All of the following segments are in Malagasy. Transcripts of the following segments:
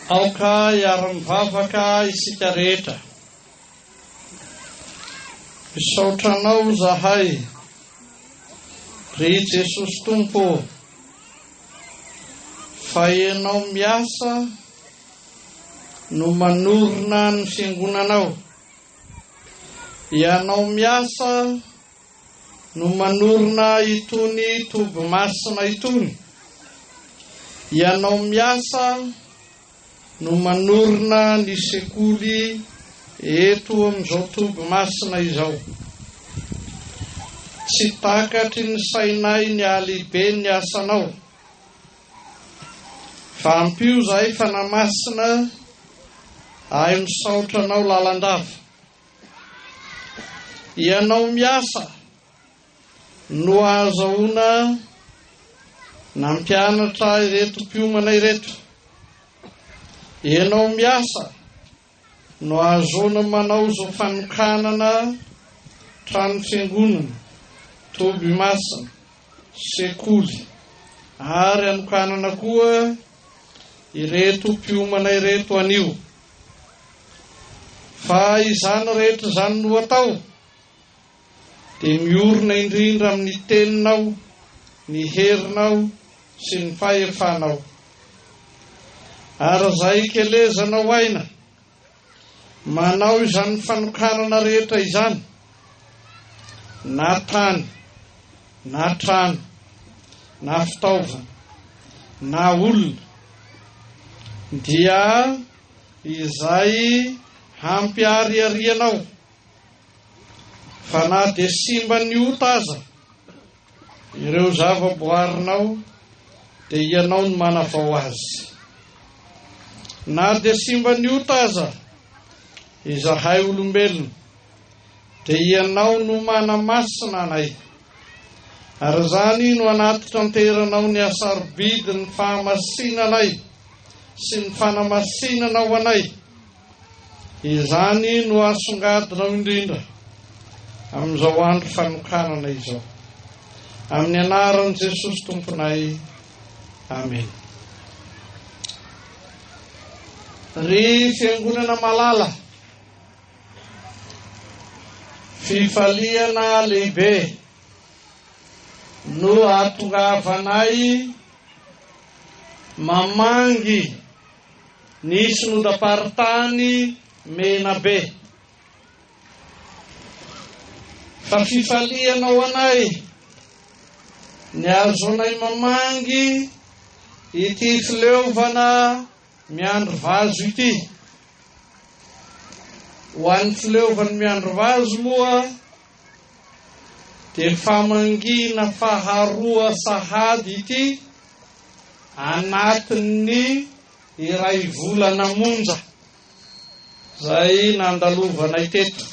Aoka hiara-mivavaka isika rehetra. Misaotranao zahay, ry Jesosy Tompo, fa ianao miasa no manorina ny fiangonanao. Ianao miasa no manorina itony toby masina itony. Ianao miasa no manorina ny sekoly eto amin'izao toby masina izao. Tsy takatry ny sainay ny ahalehibe ny asanao, fa ampio zahay fanamasina ahay misaotranao lalandava. Ianao miasa no ahazahoana nampianatra ireto mpiomana ireto. Ianao miasa no ahazoana manao zao fanokanana trano fiangonana, toby masina, sekoly, ary anokanana koa ireto mpiomana ireto anio. Fa izany rehetra zany no atao dia miorina indrindra amin'ny teninao, ny herinao sy ny fahefanao. Ary zay kelezanao aina manao izany fanokanana rehetra izany, na tany, na trano, na fitaovana, na olona, dia izay hampiariarianao. Fa na dia simba ny ota aza ireo zava-boarinao, dia ianao no manavao azy. Na dia simba ny ota aza izahay olombelona, dia ianao no manamasina anay. Ary zany no anaty tanteranao ny asarobidy ny fahamasinanay sy ny fanamasinanao anay. Izany no asongadinao indrindra amin'izao andro fanokanana izao. Amin'ny anaran'i Jesosy Tomponay. Amen. Ry fiangonana malala, fifaliana lehibe no ahatongavanay mamangy ny synodamparitany Menabe. Fa fifalianao anay ny azonay mamangy ity fileovana miandro vazo ity. Ho an'ny fileovany miandro vazo moa dia famangina faharoa sahady ity anatin'ny iray volana monja zay nandalovanay teto.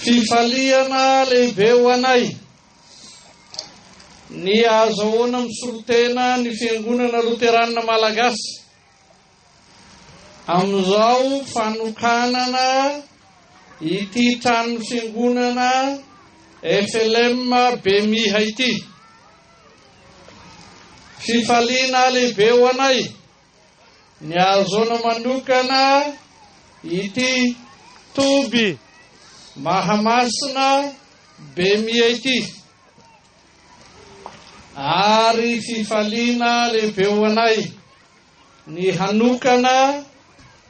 Fifaliana lehibe ho anay ny azahoana misorotena ny fiangonana Loterana Malagasy amin'izao fanokanana ity trano fiangonana FLM Bemiha ity. Fifaliana lehibe ho anay ny azahoana manokana ity toby mahamasina Bemiha ity. Ary fifaliana lehibe ho anay ny hanokana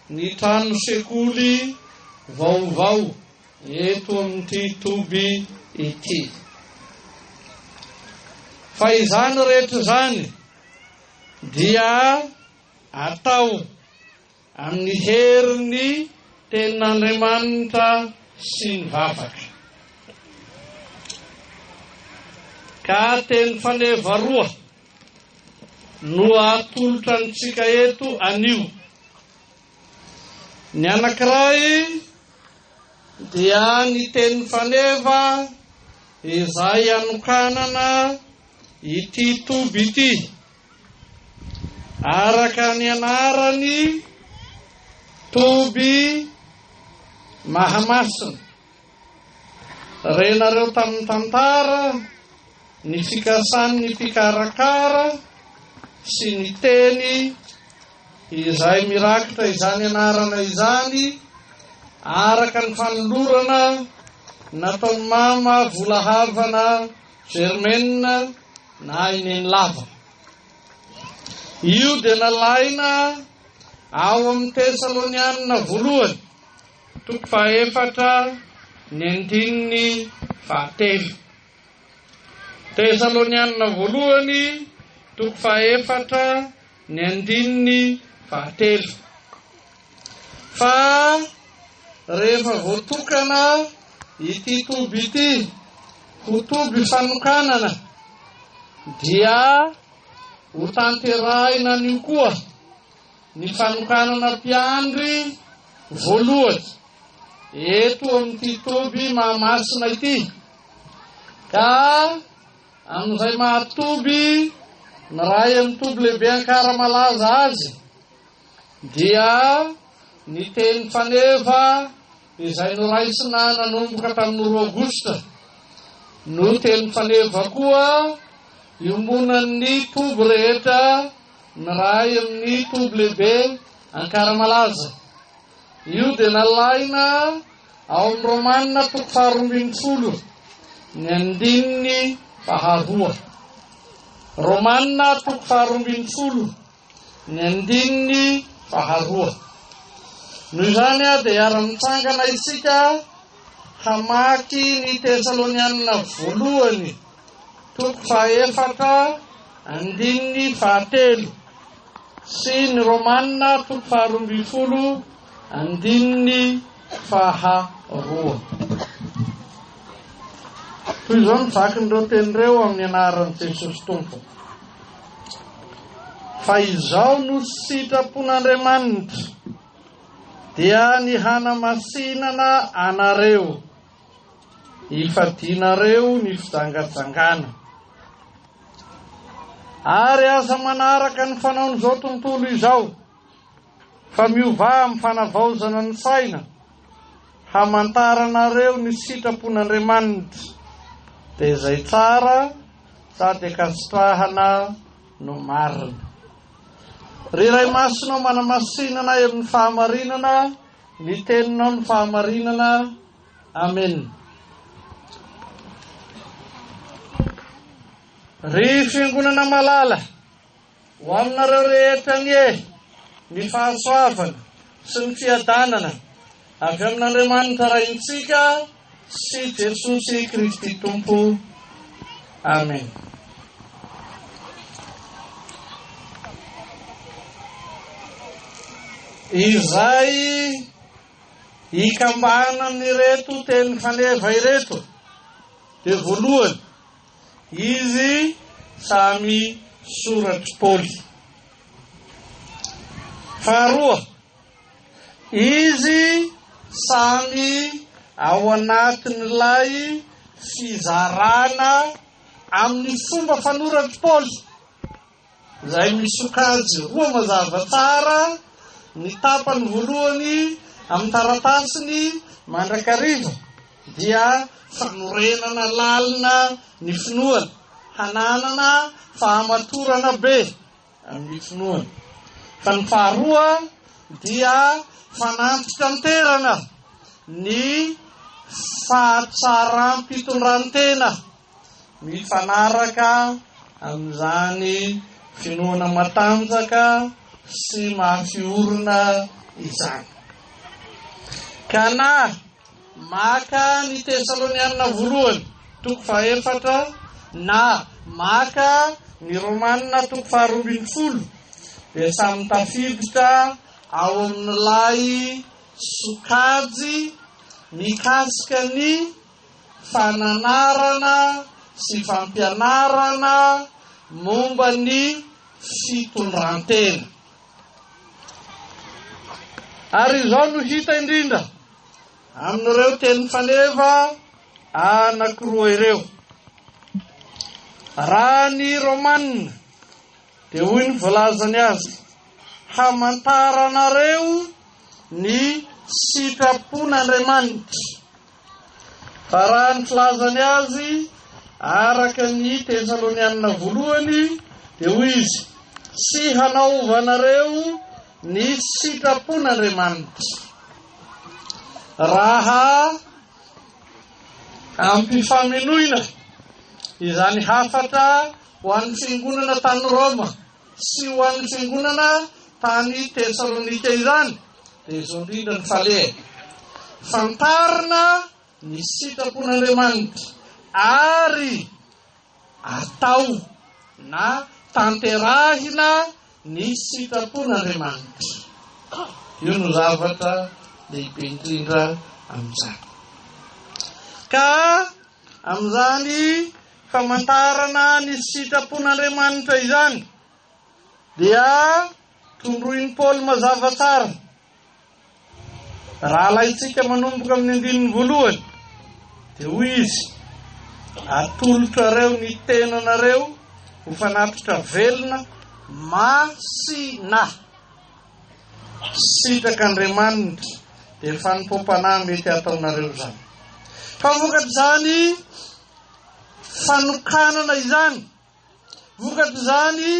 ny trano sekoly vaovao eto amin'ity toby ity. Fa izany rehetra zany dia atao amin'ny herin'ny tenin'Andriamanitra sy ny vavaka. Ka teny fanevaroa no atolotra antsika eto anio. Ny anankiray dia ny teny faneva izay anokanana ity toby ity, araka ny anarany toby mahamasina. Renareo tamin'ny tantara ny fikasan'ny mpikarakara sy ny teny izay mirakitra izany anarana izany araka ny fanolorana nataony mama volahavana Germaine na ineny lava. Io dia nalaina ao amin'ny Tesalonianina voalohany 4:9. Tesalonianina voalohany 4:9. Fa rehefa voatokana ity toby ity ho toby fanokanana dia ho tanterahina ny koa ny fanokanana mpiandry voalohany eto amin'ity toby mahamasina ity, ka amin'izay mahatoby ny ray amin'ny toby lehibe ankaramalaza azy dia ny teny faneva izay noraisina nanomboka tamin'ny 2 Aogosta no teny faneva koa iombonan'ny toby rehetra ny ray amin'ny toby lehibe ankaramalaza. Io dia nalaina ao amin'ny Romanina 12 ny 2. Romanina 12 ny 2. Noho izany dia ara-mitsangana isika hamaky ny Tesalonianina voalohany 4:9 sy ny Romanina 12:2. Toy izao ny vakin'ireo tenyreo amin'ny anaran'i Jesosy Tompo. Fa izao no sitrapon'Andriamanitra dia ny hanamasinana anareo, ifadinareo ny fijangatsangana, ary aza manaraka ny fanaon'izao tontolo izao, fa miova amin'ny fanavaozana ny saina, hamantaranareo ny sitrapon'Andriamanitra, dia izay tsara sady akasitrahana no marina. Ry Ray Masonao manamasinana amin'ny fahamarinana, ny teninao ny fahamarinana. Amen. Ry fiangonana malala ho aminareo rehetra ny fahasoavana sy ny fiadanana avy amin'Andriamanitra raintsika sy Jesosy Kristy Tompo. Amen. Izay ikambanany reto teny faneva ireto dia voalohany, izy samy soratry Paoly. Faharoa, izy samy ao anatin'ilay fizarana amin'ny fomba fanoratry Paoly, izay misokajy 2 mazava tsara. Ny tapany voalohany amin'ny taratasiny mandrakariva dia fanorenana lalina ny finoana, hananana fahamatorana be amin'ny finoana. Fa ny faharoa dia fanampy-tanterana ny fahatsaram-pitondrantena mifanaraka amin'izany finoana matanjaka sy mahafiorina izany. Ka na maka ny Tesalonianina voalohany 4:9 na maka ny Romanina 12:12 dia samy tafiditra ao amin'ilay sokajy mikasika ny fananarana sy fampianarana momba ny fitondrantena. Ary izao no hita indrindra amin'ireo teny faneva anankiroa ireo. Raha ny Romanina dia hoy ny voalazany azy, hamantaranareo ny sitrapon'Andriamanitra. Fa raha ny filazany azy araka ny Tesalonianina voalohany dia hoy izy, sy hanaovanareo ny sitrapon'Andriamanitra. Raha ampifamenoina izany hafatra ho an'ny fiangonana tany Roma sy ho an'ny fiangonana tany Tesalonika izany, dia izao indrindra ny faleha. Fantarina ny sitrapon'Andriamanitra ary atao na tanterahina ny sitrapon'Andriamanitra. Io no zavatra lehibe indrindra amin'izany. Ka amin'izany famantarana ny sitrapon'Andriamanitra izany dia tondroin'i Paoly mazava tsara. Raha alaitsika manomboka amin'ny 1:9 dia hoy izy: atolotrareo ny tenanareo ho fanapitra velona masina. Sitrak'Andriamanitra dia fanompom-panahy mety ataonareo izany. Fa vokatr'izany fanokanana izany, vokatr'izany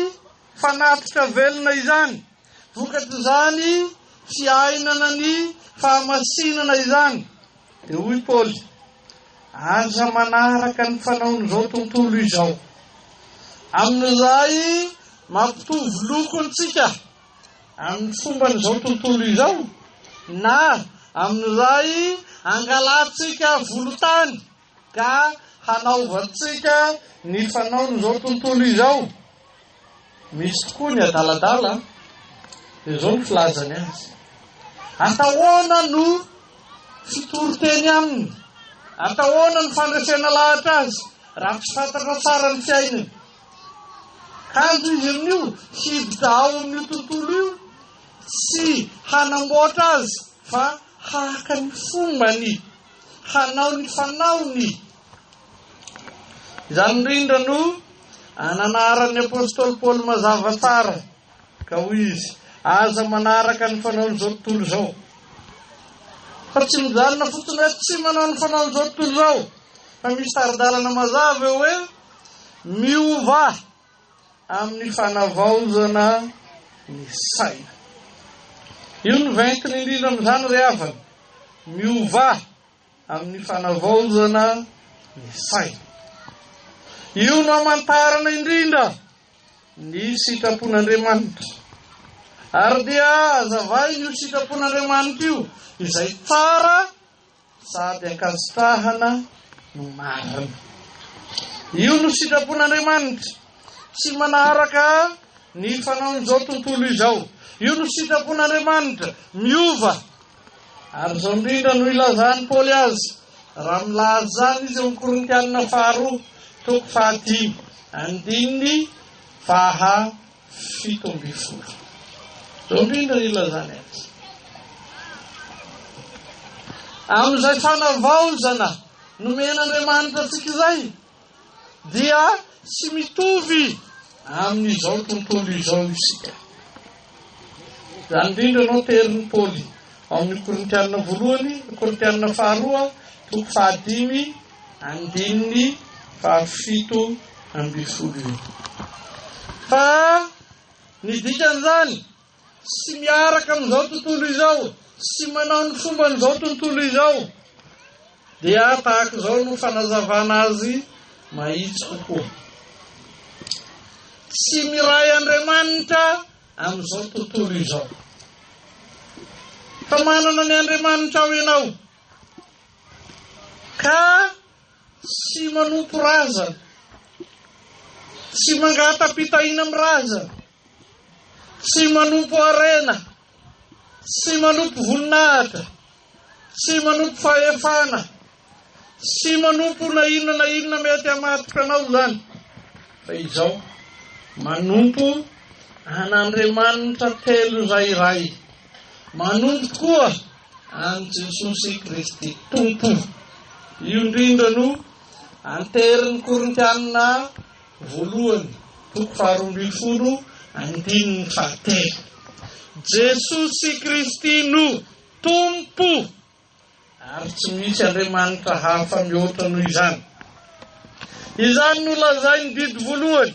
fanapitra velona izany, vokatr'izany fiainana ny fahamasinana izany, dia hoy Paoly: aza manaraka ny fanaon'izao tontolo izao. Amin'izay mampitovy lokontsika amin'ny fomban'izao tontolo izao, na amin'izay angalatsika volotany ka hanaovantsika ny fanaon'izao tontolo izao. Misy tokoa ny adaladala, dia izao ny filazany azy. Atahoana no fitoroteny aminy, atahoana ny fandresena lahatra azy raha tsy fantatra tsara ny fiainany. Kanto izy amin'io hiditra ao amin'io tontolo io sy hanamboatra azy, fa haka ny fombany, hanao ny fanaony. Izany indrindra no ananaran'ny apôstôly Paoly mazava tsara ka hoy izy: aza manaraka ny fanaon'izao tontolo izao. Fa tsy mijanona fotsiny hoe tsy manao ny fanaon'izao tontolo izao, fa misy taridalana mazava eo hoe miova amin'ny fanavaozana ny saina. Io ny ventiny indrindra amin'izany ry havana, miova amin'ny fanavaozana ny saina. Io no amantarana indrindra ny sitrapon'Andriamanitra. Ary dia azavay io sitrapon'Andriamanitra io izay tsara sady ankasitrahana no marina. Io no sitrapon'Andriamanitra tsy manaraka ny fanaon'izao tontolo izao. Io no sitrapon'Andriamanitra miova. Ary izao indrindra no ilazany Paoly azy raha milaza zany izy amin'ny Korintianina 2:5, 17. Izao indrindra no ilazany azy. Amin'izay fanavaozana nomen'Andriamanitra antsika izay dia tsy mitovy amin'izao tontolo izao isika. Izany indrindra no terin'ny Paoly amin'ny Korintianina 1, Korintianina 2, 5:17. Fa ny dikan'izany sy miaraka amin'izao tontolo izao, sy manao ny fomban'izao tontolo izao, dia tahaka izao no fanazavana azy mahitsy kokoa. Tsy miray Andriamanitra amin'izao tontolo izao. Fa manana ny Andriamanitra ao ianao ka tsy manompo razana, tsy mangatapitaina amin'ny razana, tsy manompo arena, tsy manompo voninahitra, tsy manompo fahefana, tsy manompo na inona mety hamatoka anao zany. Fa izao manompo an'Andriamanitra telo izay iray, manompo koa an' Jesosy Kristy Tompo. Io indrindra no anterin'ny Korintianina 1:12. Jesosy Kristy no Tompo, ary tsy misy Andriamanitra hafa mihoatra noho izany. Izany no lazainy didy voalohany,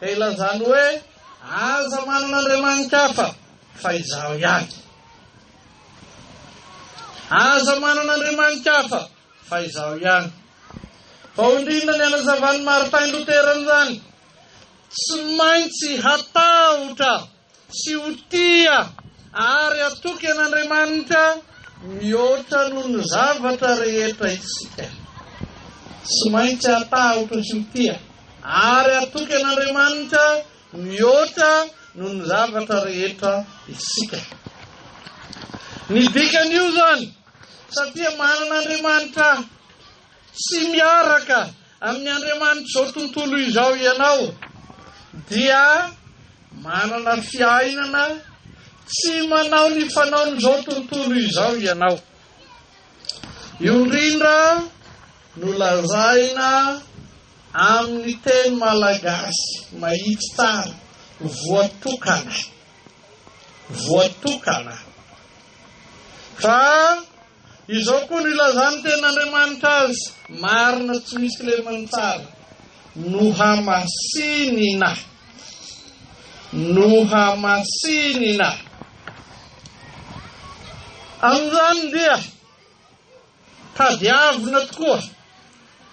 ka ilazany hoe aza manan'Andriamanitra hafa fa izaho ihany. Aza manan'Andriamanitra hafa fa izaho ihany. Fa indrindra ny anazavany Martin Luther zany, tsy maintsy hatahotra sy ho tia ary atoky an'Andriamanitra mihoatra noho ny zavatra rehetra isika. Tsy maintsy hatahotra sy ho tia ary atoky an'Andriamanitra mihoatra noho ny zavatra rehetra isika. Ny dikan'io zany satria manan'Andriamanitra sy miaraka amin'ny Andriamanitra izao tontolo izao ianao dia manana fiainana tsy manao ny fanaon'izao tontolo izao ianao. Io indrindra no lazaina amin'ny teny malagasy mahitsy tsara, voatokana. Voatokana. Fa izao koa no ilazany ten'Andriamanitra azy, marina tsy misy lemany tsara, nohamasinina. Nohamasinina. Amin'izany dia tadiavina tokoa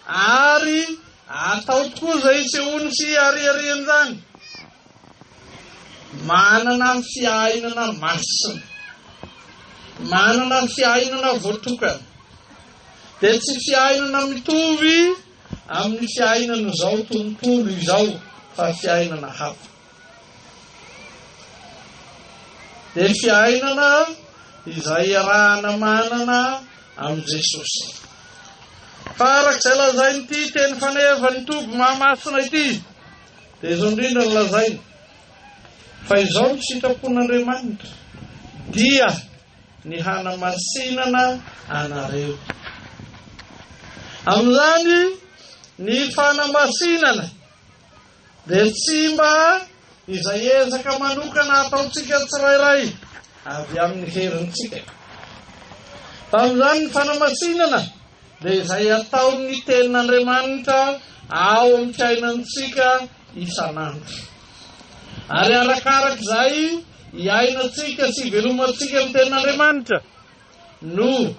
ary atao tokoa izay sehoany sy ariarian'izany. Manana fiainana masina, manana fiainana voatokana, dia tsy fiainana mitovy amin'ny fiainana izao tontolo izao, fa fiainana hafa. Dia fiainana izay iarahana manana amin'i Jesosy. Fa arak'izay lazainy ity teny fanevany toby mahamasina ity, dia izao indrindra no lazainy fa izao ny sitrapon'Andriamanitra dia ny hanamasinana anareo. Amin'izany ny fanamasinana dia tsy mba izay ezaka manokana ataontsika tsirairay avy amin'ny herintsika. Fa amin'izany ny fanamasinana dia izay ataon'ny tenin'Andriamanitra ao amin'ny fiainantsika isanandro. Ary arakarak'izay iainantsika sy velomantsika amin'ny tenin'Andriamanitra no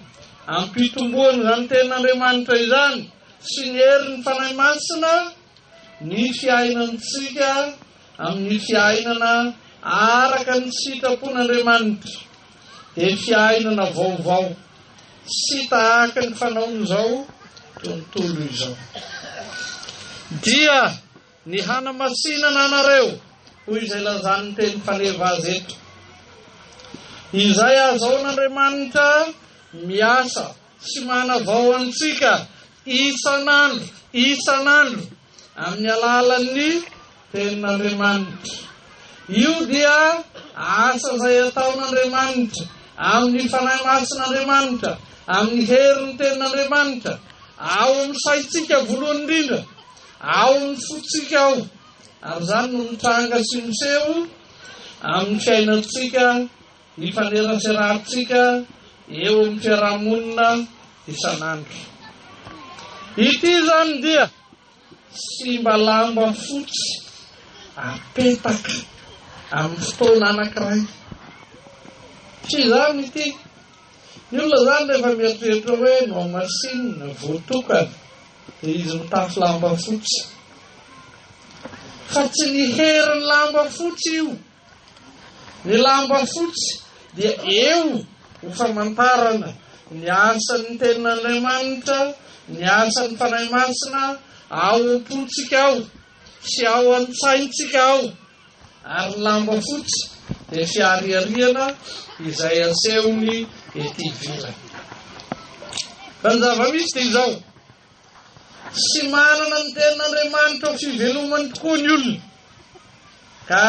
ampitomboany izany tenin'Andriamanitra izany sy ny herin'ny fanahy masina ny fiainantsika amin'ny fiainana araka ny sitrapon'Andriamanitra, dia fiainana vaovao sy tahaka ny fanaon'izao tontolo izao. Dia ny hanamasinana anareo hoy izay lazany teny faneva azy eto. Izay azahoan'Andriamanitra miasa sy manavao antsika isanandro amin'ny alalan'ny tenin'Andriamanitra. Io dia asa izay ataon'Andriamanitra amin'ny fanahy masin'Andriamanitra, amin'ny herin'ny tenin'Andriamanitra, ao amin'ny saitsika voalohany indrindra, ao amin'ny fotsika ao. Ary izany no mitranga sy miseho amin'ny fiainantsika, ifaneraserahantsika eo amin'ny fiarahamonina isanandro. Ity zany dia sy mba lamba fotsy apetaka amin'ny fotoana anankiray. Tsy izany ity. Ny olona zany rehefa mieritreritra hoe no masinina voatokana dia izy mitafy lamba fotsy. Fa tsy ny herin'ny lamba fotsy io. Ny lamba fotsy dia eo ho famantarana ny asan'ny tenin'Andriamanitra, ny asan'ny fanahy masina ao am-pontsika ao sy ao an-tsaintsika ao. Ary ny lamba fotsy dia fiariariana izay asehony ety ivelany. Fa ny zava-misy dia izao, sy manana ny tenin'Andriamanitra ho fivelomany tokoa ny olona, ka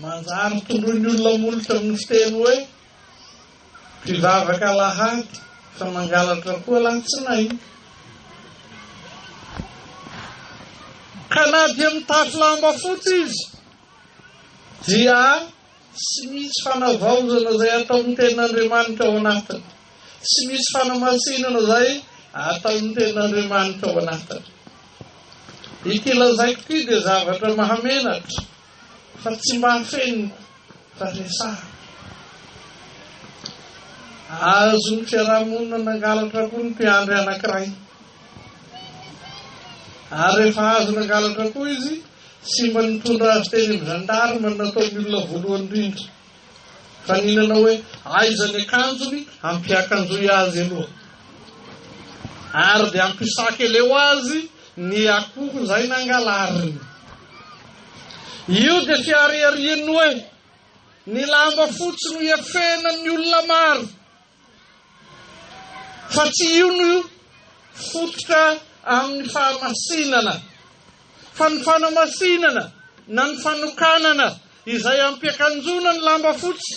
manjary tondroin'ny olona molotra amin'ny fiteny hoe mpivavaka lahady fa mangalatra koa latsinainy. Ka na dia mitafy lamba fotsy izy dia tsy misy fanavaozana izay ataon'ny tenin'Andriamanitra ao anatiny, tsy misy fanamasinana izay ataon'ny tenin'Andriamanitra ao anatiny. Ity lazaiko ity dia zavatra mahamenatra fa tsy mba feniko fa resaha. Azo ny fiarahamonina nangalatra koa ny mpiandry anankiray. Ary rehefa azo nangalatra koa izy, sy mba nitondra azy teny amin'ny gendarme nataon'ny olona voalohany indrindra. Fa ninana hoe aiza ny akanjony ampiakanjoy azy aloha. Ary dia ampisakeleo azy ny akoho izay nangalariny. Io dia fiariariany hoe ny lamba fotsy no iafenan'ny olona maro. Fa tsy io no fototra amin'ny fahamasinana. Fa ny fanamasinana na ny fanokanana izay ampiakanjona ny lamba fotsy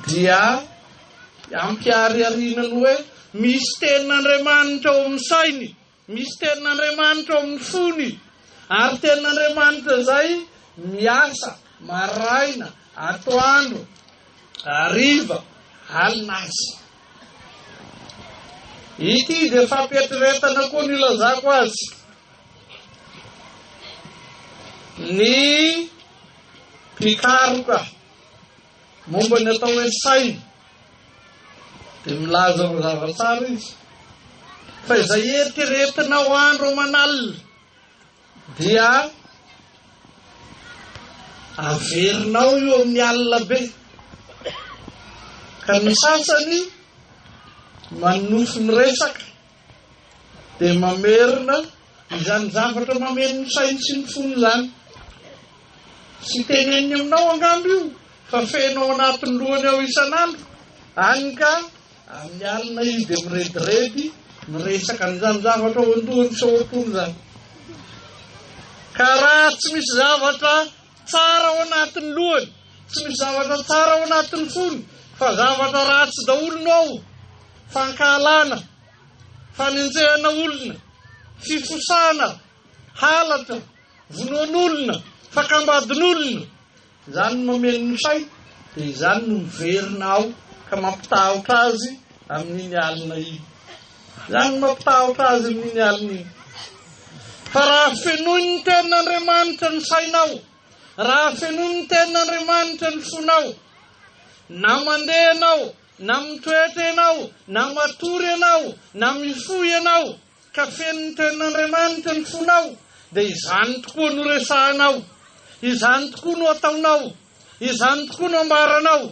dia ampiariarinany hoe misy tenin'Andriamanitra ao amin'ny sainy, misy tenin'Andriamanitra ao amin'ny fony, ary tenin'Andriamanitra izay miasa maraina, atoandro, hariva, alin'asa. Ity dia fampietretana koa ny ilazako azy. Ny mpikaroka momba ny atao hoe saina dia milaza ho zavatsara izy. Fa izay eritreretina ho andro aman'alina dia averinao io amin'ny alina be. Ka ny sasany manofy miresaka dia mamerina izany zavatra mameno ny sainy sy ny fony zany. Sy teneniny aminao angambo io fa fenao anatin'ny lohany ao isan'andro. Hany ka amin'ny alina izy dia mirediredy miresaka an'izany zavatra ao an-dohany sy ao am-pony zany. Ka raha tsy misy zavatra tsara ao anatin'ny lohany, tsy misy zavatra tsara ao anatin'ny fony, fa zavatra ratsy daholo ao, fankahalana, fanenjehana olona, fifosana, halatra, vonoan'olona, fakambadin'olona, izany no mameno ny say, dia izany no miverina ao ka mampitahotra azy amin'iny alina iny. Izany no mampitahotra azy amin'iny alina iny. Fa raha fenoy ny tenin'Andriamanitra ny sainao, raha fenoy ny tenin'Andriamanitra ny fonao, na mandeha ianao, na mitoetra ianao, na matory ianao, na mifoy ianao, ka feno ny tenin'Andriamanitra ny fonao, dia izany tokoa no resahanao, izany tokoa no ataonao, izany tokoa no ambaranao.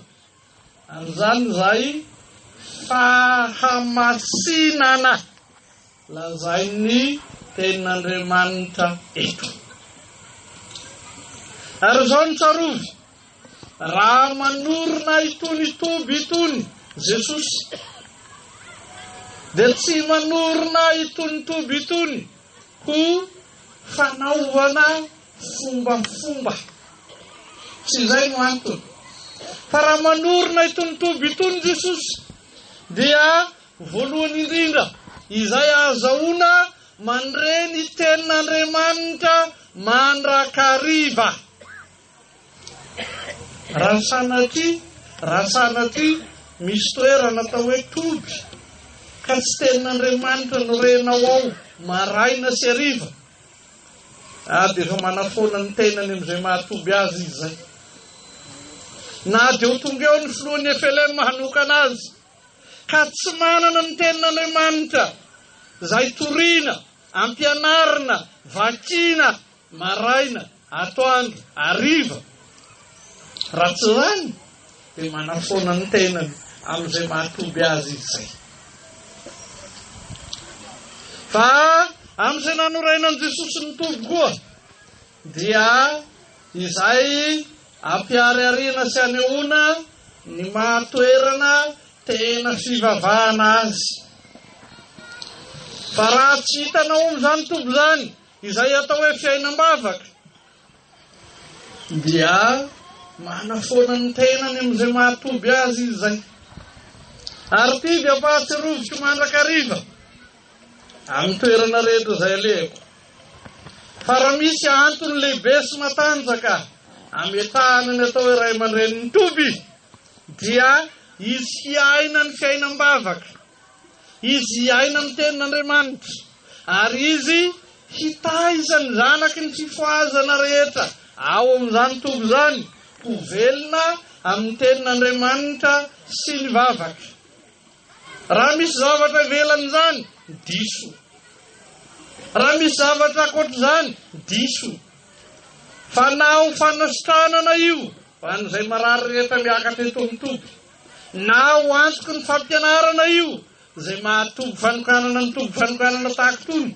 Amin'izany izay fahamasinana lazain'ny tenin'Andriamanitra eto. Ary izao ny tsarovy, raha manorina itony toby itony Jesosy, dia tsy manorina itony toby itony ho fanaovana fombafomba. Tsy izay no antony. Fa raha manorina itony toby itony Jesosy dia voalohany indrindra izay azahoana mandreny tenin'Andriamanitra mandrakariva. Raha sanatria misy toerana atao hoe toby ka tsy tenin'Andriamanitra no renao ao maraina sy hariva, dia efa manafoana ny tenany amin'izay mahatoby azy izy zay. Na dia ho tonga eo ny filohan'ny FLM hanokana azy ka tsy manana ny tenin'Andriamanitra izay toriana, ampianarina, vakiana maraina, atoandro, hariva, raha tsy zany dia manafoana ny tenany amin'izay mahatoby azy izy zay. Fa amin'izay nanorainan Jesosy ny toby koa dia izay ampiariariana sy anehoana ny mahatoerana tena fivavahana azy. Fa raha tsy hitanao amin'izany toby zany izay atao hoe fiainam-bavaka dia manafoana ny tenany amin'izay mahatoby azy izy zay. Ary ity dia pahatsiarovitry mandrakariva amin'ny toerana rehetra izay alehako. Fa raha misy antony lehibe sy matanjaka ametahana ny atao hoe ray aman-dreniny toby dia izy hiaina ny fiainam-bavaka, izy hiaina ny tenin'Andriamanitra, ary izy hitaiza ny zanaky ny fifoazana rehetra ao amin'izany toby zany ho velona amin'ny tenin'Andriamanitra sy ny vavaka. Raha misy zavatra velan'izany, diso. Raha misy zavatra akoatr'izany, diso. Fa na ho fanasitranana io ho an'izay marary rehetra miakatra eto amin'ny toby, na ho antoky ny fampianarana io izay mahatoby fanokanana ny toby fanokanana tahaka tony,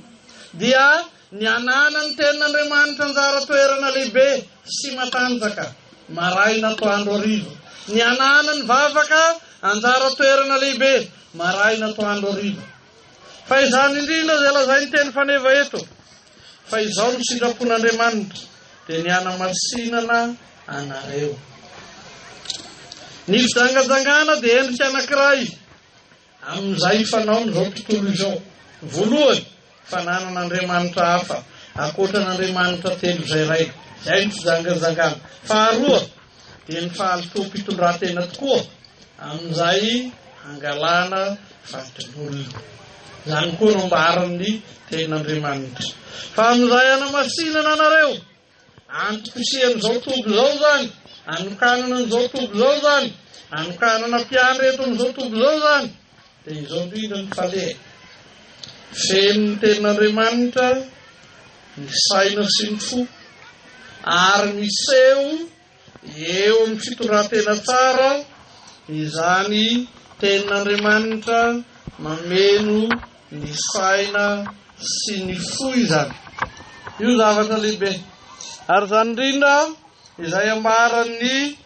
dia ny anana ny tenin'Andriamanitra anjara toerana lehibe sy matanjaka maraina atoandro hariva. Ny anana ny vavaka anjara toerana lehibe maraina atoandro hariva. Fa izany indrindra izay lazainy teny faneva eto, fa izao no sitrapon'Andriamanitra dia ny ana-masinana anareo. Ny fijangajangana dia endrika anankiray amin'izay fanao n'izao tontolo izao. Voalohany, fananan'Andriamanitra hafa ankoatran'Andriamanitra telo izay raika, izay ny fijangajangana. Faharoa dia ny fahalitoam-pitondran-tena tokoa amin'izay hangalana fatin'olona. Izany koa no ambaran'ny tenin'Andriamanitra. Fa amin'izay ana-masinana anareo, antom-pisian'izao toby izao zany, anokanana n'izao toby izao zany, anokanana mpiandry eto amin'izao toby izao zany, dia izao indrindra ny faleha. Feno ny tenin'Andriamanitra ny saina sy ny fo, ary miseho eo amin'ny fitondran-tena tsara izany tenin'Andriamanitra mameno ny saina sy ny fo izany. Io zavatra lehibe. Ary izany indrindra izay ambaran'ny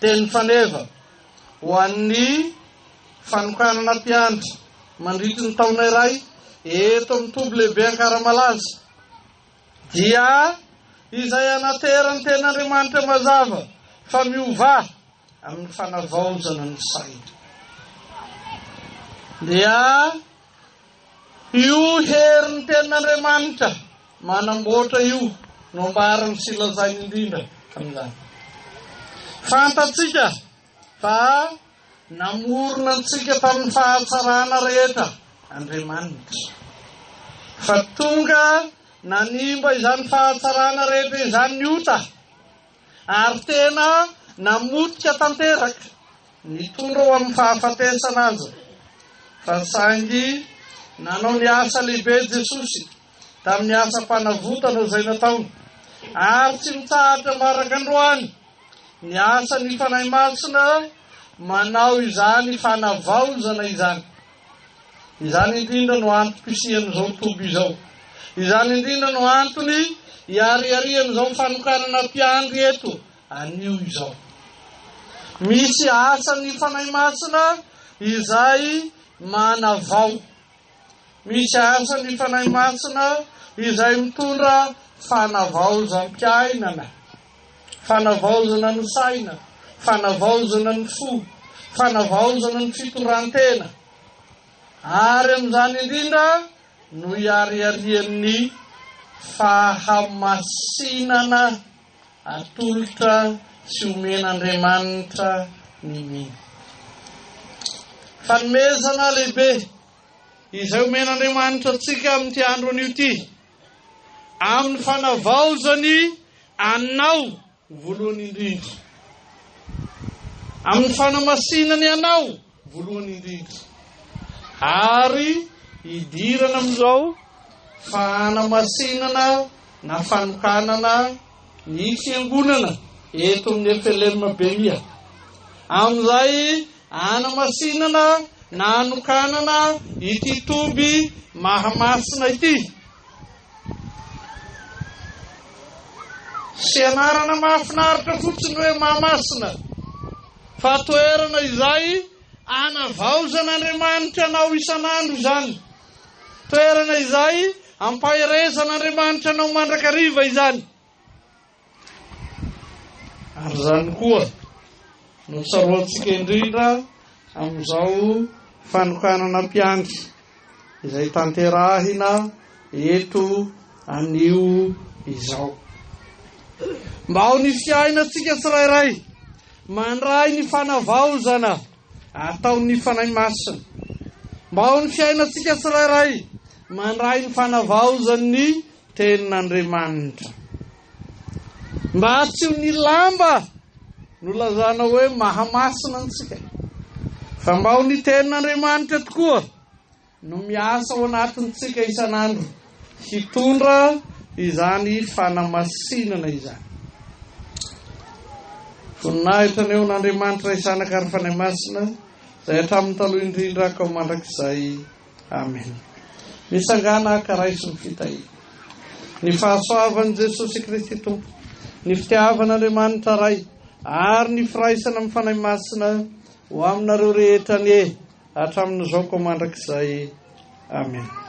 teny faneva ho an'ny fanokanana mpiandry mandritra ny taona iray eto amin'ny toby lehibe Ankaramalaza, dia izay anateran'ny tenin'Andriamanitra mazava fa miova amin'ny fanavaozana ny saina. Dia io herin'ny tenin'Andriamanitra manamboatra io no ambarany sy lazainy indrindra amin'izany. Fantatsika fa namorona antsika tamin'ny fahatsarana rehetra Andriamanitra, fa tonga nanimba izany fahatsarana rehetra izany ny ota, ary tena namotika tanteraka nitondra ho amin'ny fahafatesana azy. Fa saingy nanao ny asa lehibe Jesosy tamin'ny asa mpanavotana izay nataony, ary tsy mitsahatra mbaraka androany ny asa ny fanahy masina manao izany fanavaozana izany. Izany indrindra no antom-pisian'izao toby izao. Izany indrindra no antony hiariarian'izao fanokanana mpiandry eto anio izao. Misy asa ny fanahy masina izay manavao. Misy asa ny fanahy masina izay mitondra fanavaozam-piainana, fanavaozana ny saina, fanavaozana ny fo, fanavaozana ny fitondran-tena. Ary amin'izany indrindra no hiariarian'ny fahamasinana atolotra sy omen'Andriamanitra ny mino. Fanomezana lehibe izay omen'Andriamanitra antsika amin'ity andro an'io ity, amin'ny fanavaozany anao voalohany indrindra, amin'ny fanamasinany anao voalohany indrindra, ary hidirana amin'izao fanamasinana na fanokanana ny fiangonana eto amin'ny Efelerma Bemia. Amin'izay anamasinana na anokanana ity toby mahamasina ity. Sy anarana mahafinaritra fotsiny hoe mahamasina, fa toerana izay anavaozan'Andriamanitra anao isan'andro izany. Toerana izay ampahirezan'Andriamanitra anao mandrakariva izany. Ary izany koa no tsaroantsika indrindra amin'izao fanokanana mpiandry izay tanterahina eto anio izao. Mba ho ny fiainantsika tsirairay mandray ny fanavaozana ataon'ny fanahy masina. Mba ho ny fiainantsika tsirairay mandray ny fanavaozan'ny tenin'Andriamanitra. mba tsy ho ny lamba no lazana hoe mahamasina antsika, fa mba ho ny tenin'Andriamanitra tokoa no miasa ao anatintsika isan'andro hitondra izany fanamasinana izany. Voninahitra ny eo n'Andriamanitra isanaka ary fanay masina izay hatramin'ny taloha indrindra ka ho mandrakizay. Amen. Misangana akaraisy ny fitahiana. Ny fahasoavan'i Jesosy Kristy Tompo, ny fitiavan'Andriamanitra Ray, ary ny firaisana amin'ny fanay masina ho aminareo rehetra ny hatramin'izao ka ho mandrakizay. Amen.